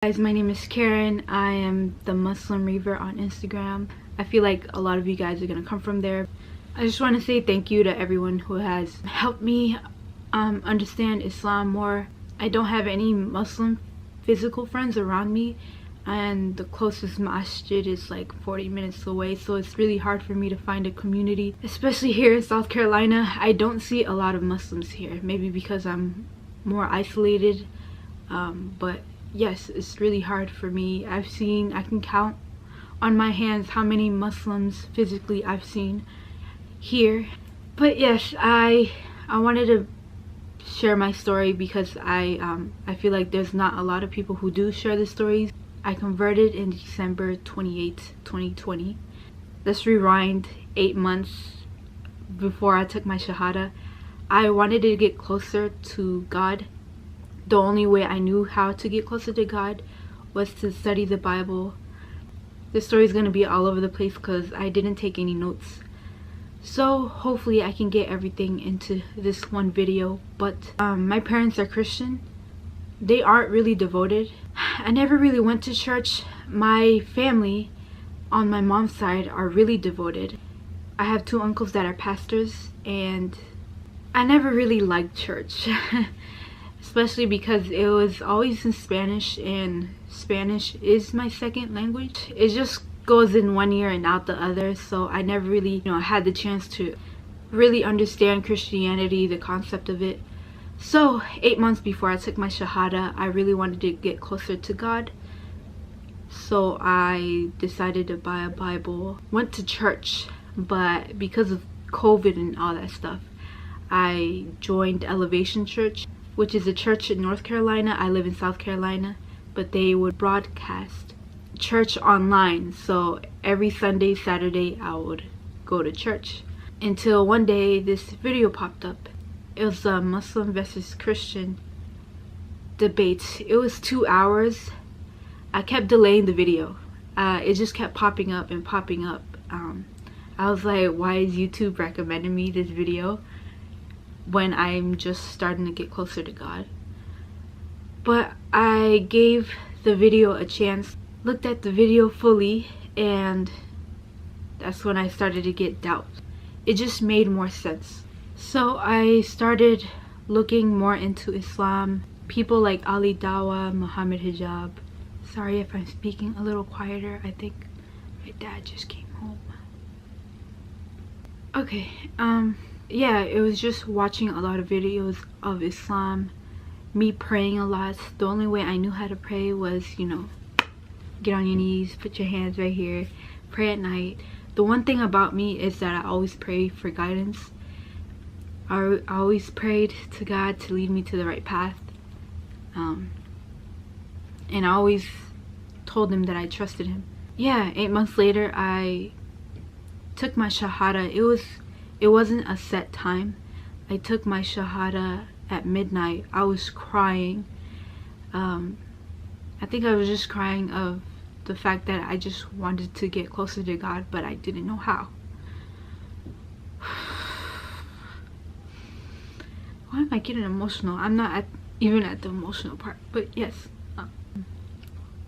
Guys, my name is Karen. I am the Muslim Reaver on Instagram. I feel like a lot of you guys are gonna come from there. I just want to say thank you to everyone who has helped me understand Islam more. I don't have any Muslim physical friends around me, and the closest masjid is like 40 minutes away, so it's really hard for me to find a community, especially here in South Carolina. I don't see a lot of Muslims here, maybe because I'm more isolated, but yes, it's really hard for me. I can count on my hands how many Muslims physically I've seen here. But yes, I wanted to share my story because I feel like there's not a lot of people who do share the stories. I converted in December 28th, 2020. Let's rewind 8 months before I took my Shahada. I wanted to get closer to God. The only way I knew how to get closer to God was to study the Bible. This story is going to be all over the place because I didn't take any notes. So hopefully I can get everything into this one video. But my parents are Christian. They aren't really devoted. I never really went to church. My family on my mom's side are really devoted. I have 2 uncles that are pastors, and I never really liked church. Especially because it was always in Spanish, and Spanish is my second language. It just goes in one ear and out the other, so I never really had the chance to really understand Christianity, the concept of it. So 8 months before I took my Shahada, I really wanted to get closer to God, so I decided to buy a Bible. Went to church, but because of COVID and all that stuff, I joined Elevation Church, which is a church in North Carolina. I live in South Carolina, but they would broadcast church online, so every Sunday, Saturday I would go to church, until one day this video popped up. It was a Muslim versus Christian debate. It was 2 hours. I kept delaying the video. It just kept popping up and popping up. I was like, why is YouTube recommending me this video when I'm just starting to get closer to God? But I gave the video a chance, looked at the video fully, and that's when I started to get doubt. It just made more sense. So I started looking more into Islam. People like Ali Dawah, Muhammad Hijab. Sorry if I'm speaking a little quieter. I think my dad just came home. Okay, yeah, it was just watching a lot of videos of Islam, me praying a lot. The only way I knew how to pray was, get on your knees, put your hands right here, pray at night. The one thing about me is that I always pray for guidance. I always prayed to God to lead me to the right path. And I always told him that I trusted him. Yeah, 8 months later, I took my Shahada. It wasn't a set time. I took my Shahada at midnight. I was crying. I think I was just crying of the fact that I just wanted to get closer to God, but I didn't know how. Why am I getting emotional? I'm not even at the emotional part, but yes.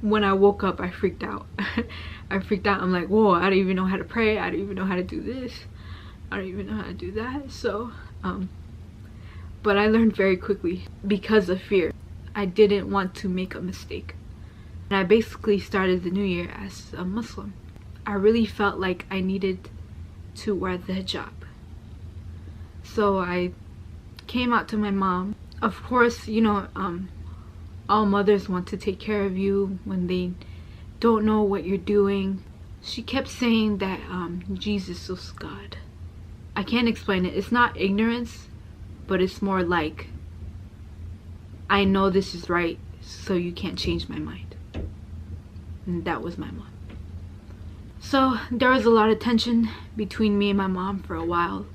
When I woke up, I freaked out. I freaked out. I'm like, whoa, I don't even know how to pray. I don't even know how to do this. I don't even know how to do that. So, but I learned very quickly because of fear. I didn't want to make a mistake. And I basically started the new year as a Muslim. I really felt like I needed to wear the hijab. So I came out to my mom. Of course, all mothers want to take care of you when they don't know what you're doing. She kept saying that Jesus was God. I can't explain it. It's not ignorance, but it's more like, I know this is right, so you can't change my mind. And that was my mom. So there was a lot of tension between me and my mom for a while,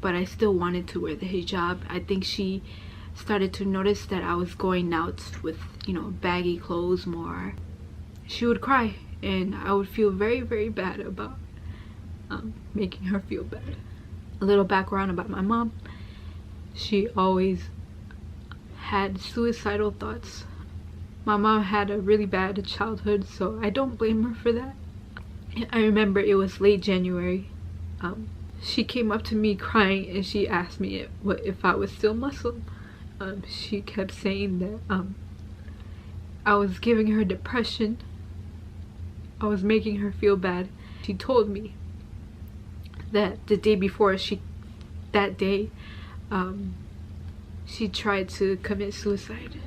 but I still wanted to wear the hijab. I think she started to notice that I was going out with, baggy clothes more. She would cry, and I would feel very, very bad about making her feel bad. A little background about my mom. She always had suicidal thoughts. My mom had a really bad childhood, so I don't blame her for that. I remember it was late January. She came up to me crying and she asked me if I was still Muslim. She kept saying that I was giving her depression. I was making her feel bad. She told me that the day before she tried to commit suicide.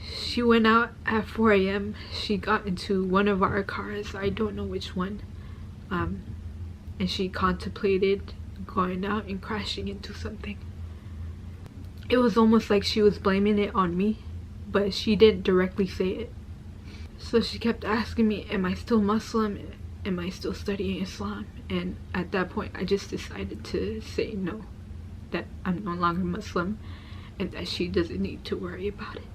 She went out at 4 a.m. She got into one of our cars, I don't know which one, and she contemplated going out and crashing into something. It was almost like she was blaming it on me, but she didn't directly say it. So she kept asking me, am I still Muslim? Am I still studying Islam? And at that point I just decided to say no, that I'm no longer Muslim and that she doesn't need to worry about it.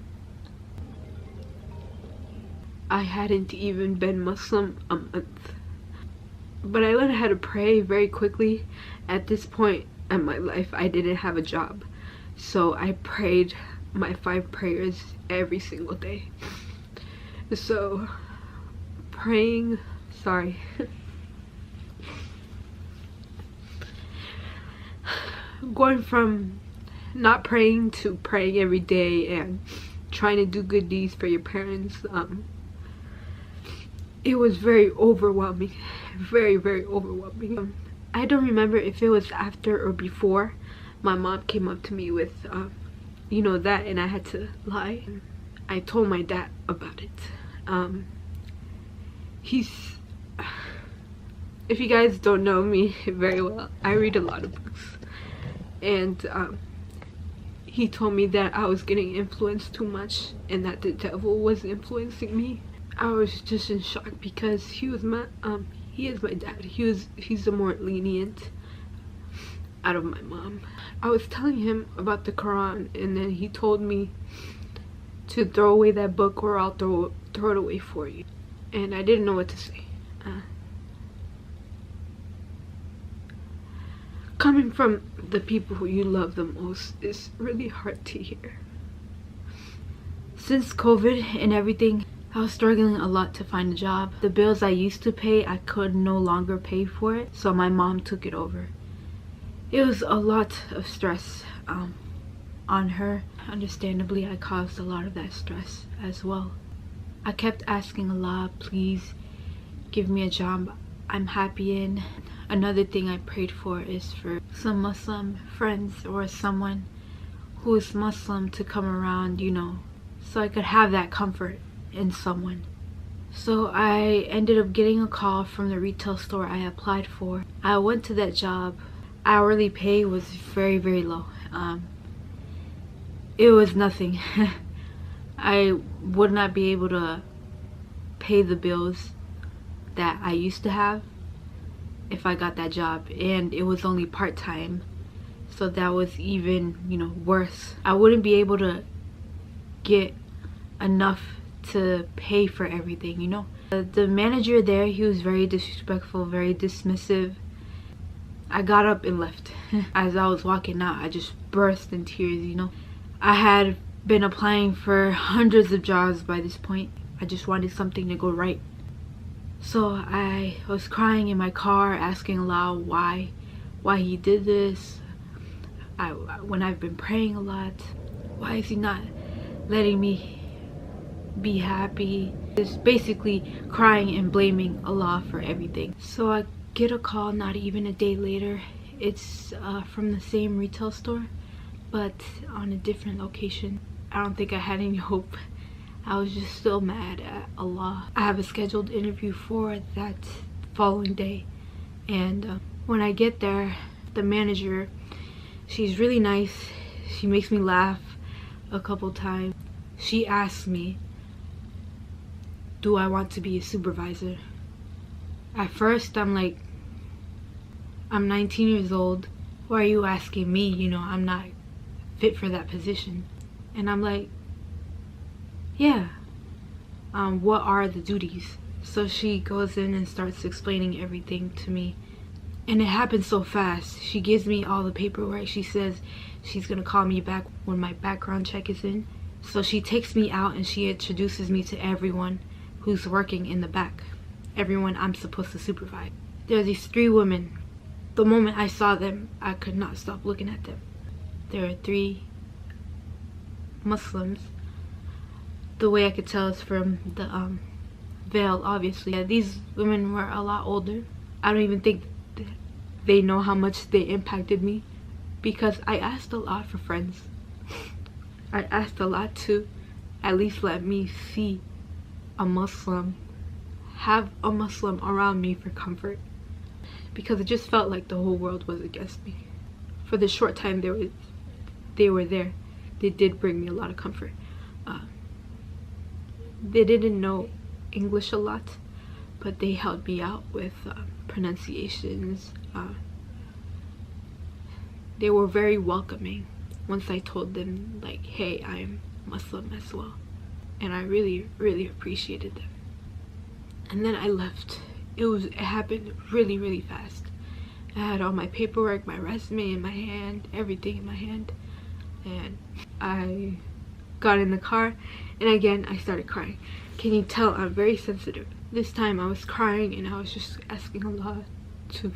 I hadn't even been Muslim a month, but I learned how to pray very quickly. At this point in my life, I didn't have a job, so I prayed my 5 prayers every single day. So praying, going from not praying to praying every day and trying to do good deeds for your parents, it was very overwhelming, very overwhelming. I don't remember if it was after or before my mom came up to me with you know, that, and I had to lie. I told my dad about it. If you guys don't know me very well, I read a lot of books, and he told me that I was getting influenced too much and that the devil was influencing me. I was just in shock because he is my dad. He's the more lenient out of my mom. I was telling him about the Quran, and then he told me to throw away that book or I'll throw it away for you. And I didn't know what to say. Coming from the people who you love the most is really hard to hear. Since COVID and everything, I was struggling a lot to find a job. The bills I used to pay, I could no longer pay for it, so my mom took it over. It was a lot of stress on her. Understandably, I caused a lot of that stress as well. I kept asking Allah, please give me a job I'm happy in. Another thing I prayed for is for some Muslim friends or someone who is Muslim to come around, you know, so I could have that comfort in someone. So I ended up getting a call from the retail store I applied for. I went to that job. Hourly pay was very low. It was nothing. I would not be able to pay the bills that I used to have if I got that job, and it was only part-time, so that was even, you know, worse. I wouldn't be able to get enough to pay for everything, you know. The manager there, he was very disrespectful, very dismissive. I got up and left. As I was walking out, I just burst in tears, you know. I had been applying for hundreds of jobs by this point. I just wanted something to go right. So I was crying in my car, asking Allah why he did this. When I've been praying a lot, why is he not letting me be happy? Just basically crying and blaming Allah for everything. So I get a call not even a day later. It's from the same retail store, but on a different location. I don't think I had any hope. I was just still mad at Allah. I have a scheduled interview for that following day, and when I get there, the manager, she's really nice. She makes me laugh a couple times. She asked me, do I want to be a supervisor? At first I'm like, I'm 19 years old. Why are you asking me? You know, I'm not fit for that position. And I'm like, yeah, what are the duties? So she goes in and starts explaining everything to me, and it happens so fast. She gives me all the paperwork. She says she's gonna call me back when my background check is in. So she takes me out and she introduces me to everyone who's working in the back, everyone I'm supposed to supervise. There are these 3 women. The moment I saw them, I could not stop looking at them. There are 3 Muslims. The way I could tell is from the veil, obviously. Yeah, these women were a lot older. I don't even think they know how much they impacted me, because I asked a lot for friends. I asked a lot to at least let me see a Muslim, have a Muslim around me for comfort, because it just felt like the whole world was against me. For the short time they were there, they did bring me a lot of comfort. They didn't know English a lot, but they helped me out with pronunciations. They were very welcoming once I told them, like, hey, I'm Muslim as well. And I really, really appreciated them. And then I left. It happened really, really fast. I had all my paperwork, my resume in my hand, everything in my hand. And I got in the car, and again I started crying. Can you tell I'm very sensitive? This time I was crying and I was just asking Allah to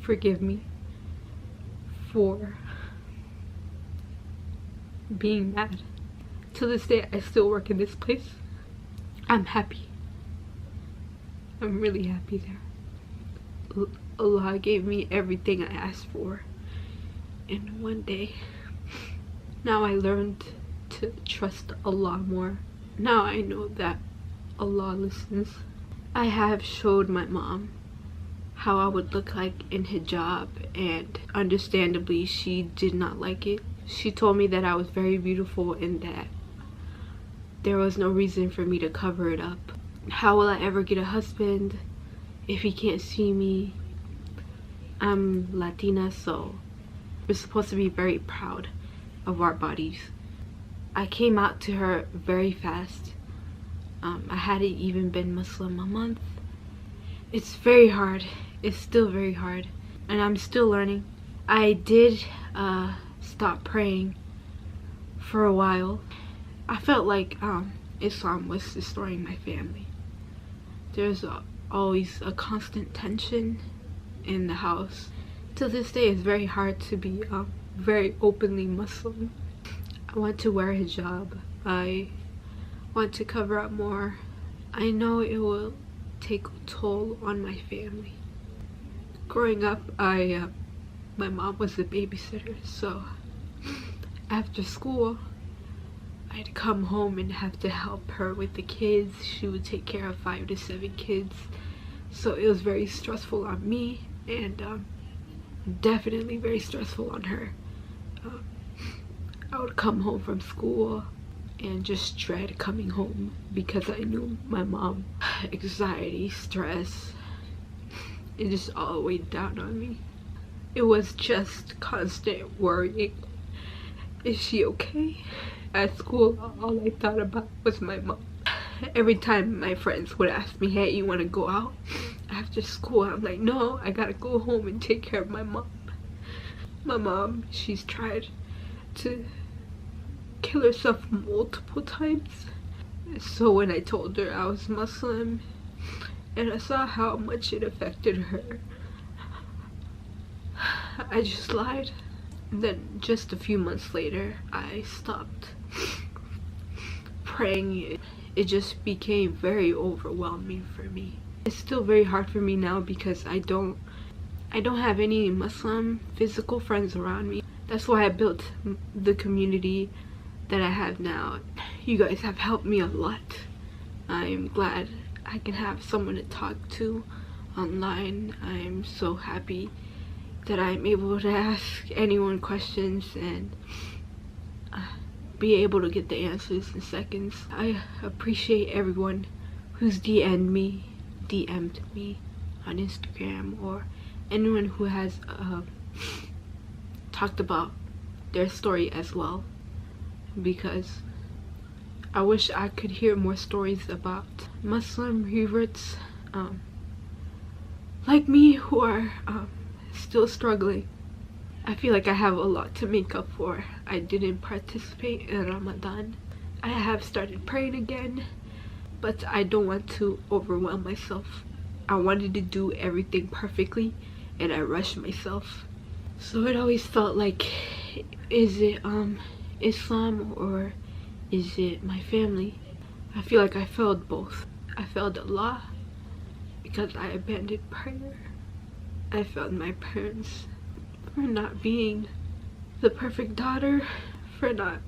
forgive me for being mad. To this day I still work in this place. I'm happy. I'm really happy there. Allah gave me everything I asked for in one day. Now I learned to trust Allah more. Now I know that Allah listens. I have showed my mom how I would look like in hijab, and understandably she did not like it. She told me that I was very beautiful and that there was no reason for me to cover it up. How will I ever get a husband if he can't see me? I'm Latina, so we're supposed to be very proud of our bodies. I came out to her very fast. I hadn't even been Muslim a month. It's very hard. It's still very hard, and I'm still learning. I did stop praying for a while. I felt like Islam was destroying my family. There's always a constant tension in the house. To this day, it's very hard to be very openly Muslim. I want to wear hijab. I want to cover up more. I know it will take a toll on my family. Growing up, my mom was a babysitter, so after school I'd come home and have to help her with the kids. She would take care of 5 to 7 kids, so it was very stressful on me, and definitely very stressful on her. I would come home from school and just dread coming home because I knew my mom. Anxiety, stress, it just all weighed down on me. It was just constant worrying. Is she okay? At school, all I thought about was my mom. Every time my friends would ask me, hey, you want to go out after school? I'm like, no, I gotta go home and take care of my mom. My mom, she's tried to kill herself multiple times. So when I told her I was Muslim and I saw how much it affected her, I just lied. And then just a few months later, I stopped praying. It just became very overwhelming for me. It's still very hard for me now because I don't have any Muslim physical friends around me. That's why I built the community that I have now. You guys have helped me a lot. I'm glad I can have someone to talk to online. I'm so happy that I'm able to ask anyone questions and be able to get the answers in seconds. I appreciate everyone who's DM'd me on Instagram, or anyone who has talked about their story as well, because I wish I could hear more stories about Muslim reverts like me who are still struggling. I feel like I have a lot to make up for. I didn't participate in Ramadan. I have started praying again, but I don't want to overwhelm myself. I wanted to do everything perfectly and I rushed myself. So it always felt like, is it Islam or is it my family? I feel like I failed both. I failed Allah because I abandoned prayer. I failed my parents for not being the perfect daughter, for not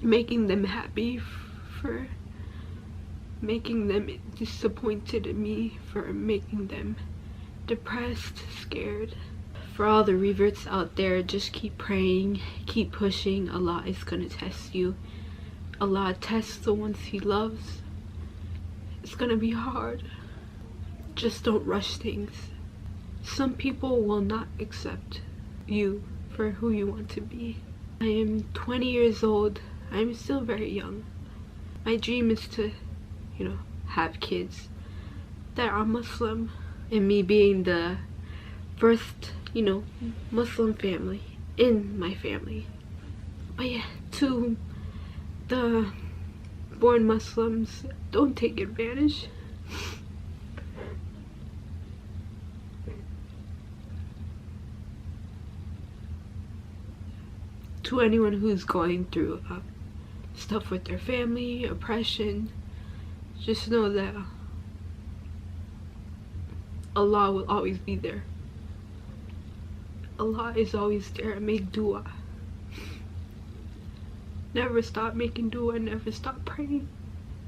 making them happy, for making them disappointed in me, for making them depressed, scared. For all the reverts out there, just keep praying, keep pushing. Allah is gonna test you. Allah tests the ones He loves. It's gonna be hard. Just don't rush things. Some people will not accept you for who you want to be. I am 20 years old. I'm still very young. My dream is to, have kids that are Muslim, and me being the first, Muslim family in my family. But yeah, to the born Muslims, don't take advantage. To anyone who's going through stuff with their family, oppression, just know that Allah will always be there. Allah is always there. Make dua. Never stop making dua, never stop praying.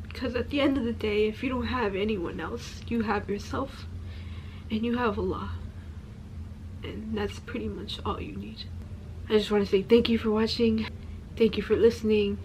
Because at the end of the day, if you don't have anyone else, you have yourself and you have Allah. And that's pretty much all you need. I just want to say thank you for watching. Thank you for listening.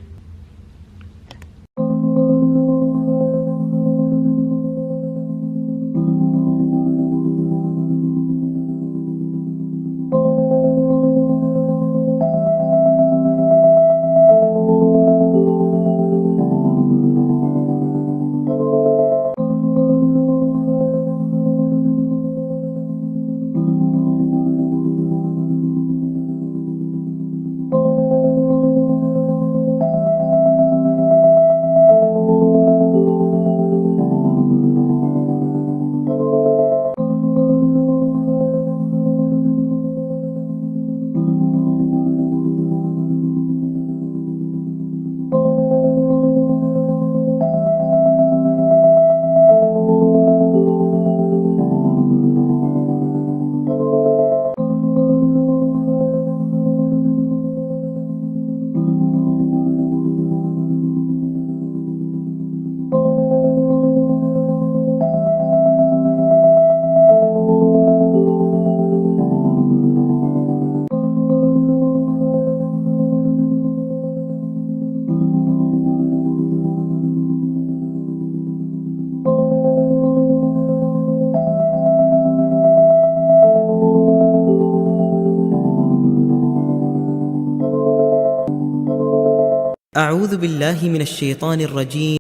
أعوذ بالله من الشيطان الرجيم